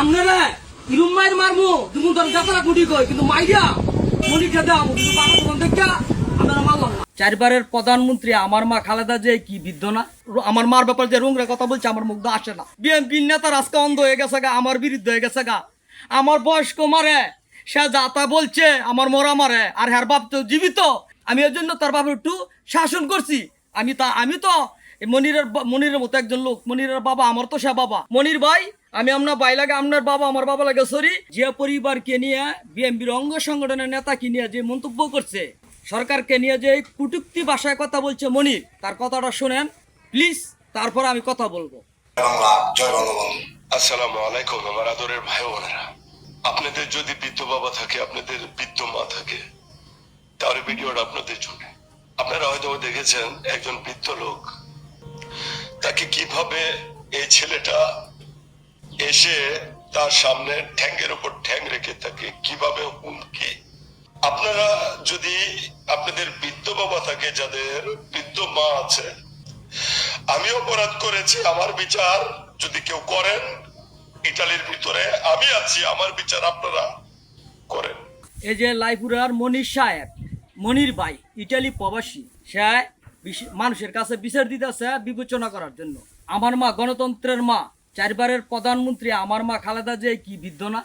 আপনারা ইরুম মায়ের মারমু তুমি তোর যাত্রা গুটি কই কিন্তু মাইয়া মনি খেতে আমু কিন্তু বাবা তোমার দেখা আপনারা মারলাম না। চারবারের প্রধানমন্ত্রী আমার মা খালেদা যে কি বিদ্ধ না, আমার মার ব্যাপারে যে রুংরা কথা বলছে আমার মুগ্ধ আসে না। বিএনপি নেতার আজকে অন্ধ হয়ে গেছে গা, আমার বিরুদ্ধে হয়ে গেছে গা। আমার বয়স্ক মারে সে যাতা বলছে আমার মরা মারে, আর হ্যার বাপ তো জীবিত। আমি এর জন্য তার বাপের একটু শাসন করছি। আমি তো মনিরের মতো একজন লোক। মনিরের বাবা আমার তো সে বাবা। মনির ভাই আমি আপনার ভাই লাগে, আপনার বাবা আমার বাবা লাগে। সরি, যে পরিবারকে নিয়ে বিএনপির অঙ্গ সংগঠনের নেতাকে নিয়ে যে মন্তব্য করছে, সরকারকে নিয়ে যে কুটুক্তি ভাষায় কথা বলছে মনির, তার কথাটা শোনেন প্লিজ, তারপর আমি কথা বলবো। বাংলা, জয় বঙ্গবন্ধু। আসসালামু আলাইকুম আমার আদরের ভাই বোনেরা। আপনাদের যদি বৃদ্ধ বাবা থাকে, আপনাদের বৃদ্ধ মা থাকে, তাহলে ভিডিওটা আপনাদের জন্য। আপনারা হয়তো দেখেছেন একজন বৃদ্ধ লোক, তাকে কিভাবে এই ছেলেটা এসে তার সামনে ঠ্যাঙ্গের উপর ঠ্যাং রেখে তাকে কিভাবে হুমকি। আপনারা যদি আপনাদের বৃদ্ধ বাবা থাকে, যাদের বৃদ্ধ মা আছে, আমি অপরাধ করেছি, আমার বিচার যদি কেউ করেন, ইটালির ভিতরে আমি আছি, আমার বিচার আপনারা করেন। এই যে লাইপুরার মনির সাহেব, মনির ভাই ইটালি প্রবাসী, সে মানুষের কাছে বিচার দিতেছে বিবেচনা করার জন্য। আমার মা গণতন্ত্রের মা, চারবারের প্রধানমন্ত্রী আমার মা খালেদা যে কি বিদ্ধ না,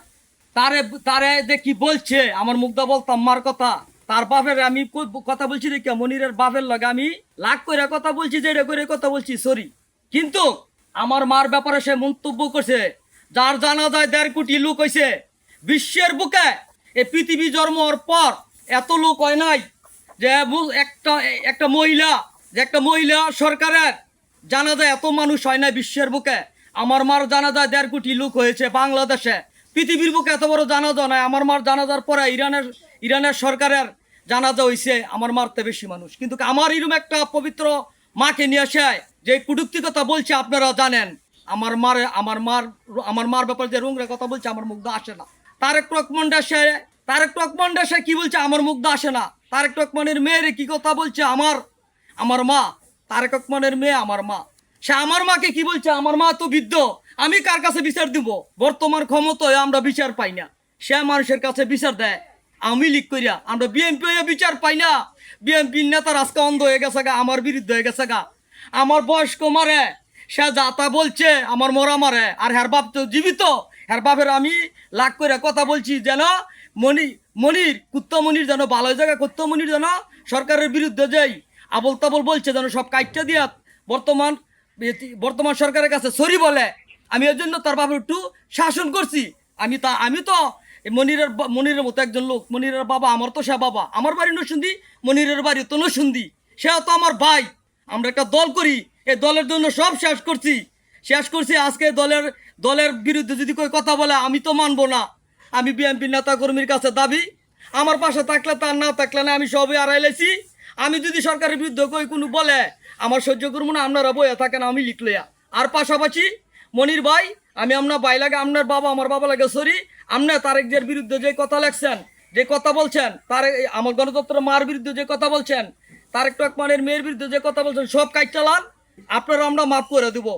তারে যে কি বলছে আমার মুগ্ধা বলতাম মার কথা। তার বাপের আমি কথা বলছি দেখে মনিরের বাপের লগে আমি লাখ করে কথা বলছি, যেটা করে কথা বলছি সরি। কিন্তু আমার মার ব্যাপারে সে মন্তব্য করছে, যার জানা যায় 1.5 কোটি লোক হয়েছে বিশ্বের বুকে। এই পৃথিবী জন্ম হওয়ার পর এত লোক হয় নাই যে একটা মহিলা সরকারের জানাজা এত মানুষ হয় না বিশ্বের বুকে। আমার মার জানাজায় 1.5 কোটি লোক হয়েছে বাংলাদেশে। পৃথিবীর বুকে এত বড় জানাজা নাই। আমার মার জানাজার পরে ইরানের সরকারের জানাজা হয়েছে আমার মারতে বেশি মানুষ। কিন্তু আমার এরকম একটা পবিত্র মাকে নিয়ে আসে যে কুটুক্তি কথা বলছে, আপনারা জানেন আমার মার ব্যাপারে যে রুংরা কথা বলছে আমার মুগ্ধ আসে না। তারেক রহমান সে কি বলছে আমার মুগ্ধ আসে না। তারেক রহমানের মেয়েরে কি কথা বলছে আমার মা, তারেক রহমানের মেয়ে আমার মা, সে আমার মাকে কি বলছে, আমার মা তো বৃদ্ধ, আমি কার কাছে বিচার দিব? বর্তমান ক্ষমতায় আমরা বিচার পাই না, সে মানুষের কাছে বিচার দেয়। আমি লিখ করিয়া আমরা বিএনপি বিচার পাই না। বিএনপির নেতার আজকে অন্ধ হয়ে গেছে গা, আমার বিরুদ্ধে হয়ে গেছে গা। আমার বয়স্ক মারে সে যাতা বলছে আমার মরা মারে, আর হ্যার বাপ তো জীবিত। হ্যার বাপের আমি লাখ করে কথা বলছি যেন কুত্তমনির যেন ভালো জায়গায়, কুত্তমনির যেন সরকারের বিরুদ্ধে যাই আবল তাবল বলছে যেন সব কাইটটা দিয়া বর্তমান সরকারের কাছে সরি বলে। আমি এর জন্য তার বাপের একটু শাসন করছি। আমি তো মনিরের মতো একজন লোক। মনিরের বাবা আমার তো সে বাবা। আমার বাড়ি নরসিংদী, মনিরের বাড়ি তো নরসিংদী। সে তো আমার ভাই। আমরা একটা দল করি, এই দলের জন্য সব শেষ করছি। আজকে দলের বিরুদ্ধে যদি কেউ কথা বলে আমি তো মানবো না। আমি বিএনপি নেতা কর্মীর কাছে দাবি, আমার পাশে থাকলে তার, না থাকলে না, আমি সবই আড়াইলেছি। আমি যদি সরকারের বিরুদ্ধে কই কোনো বলে আমার সহ্য করবো না, আপনারা বইয়া থাকেন আমি লিখলইয়া। আর পাশাপাশি মনির ভাই আমি আপনার ভাই লাগে, আপনার বাবা আমার বাবা লাগে সরি। আপনার তারেকদের বিরুদ্ধে যে কথা লেখছেন, যে কথা বলছেন, আমার গণতন্ত্রের মার বিরুদ্ধে যে কথা বলছেন, তারেক রহমানের মেয়ের বিরুদ্ধে যে কথা বলছেন, সব কাজ চালান, আপনারা আমরা মাফ করে দেবো।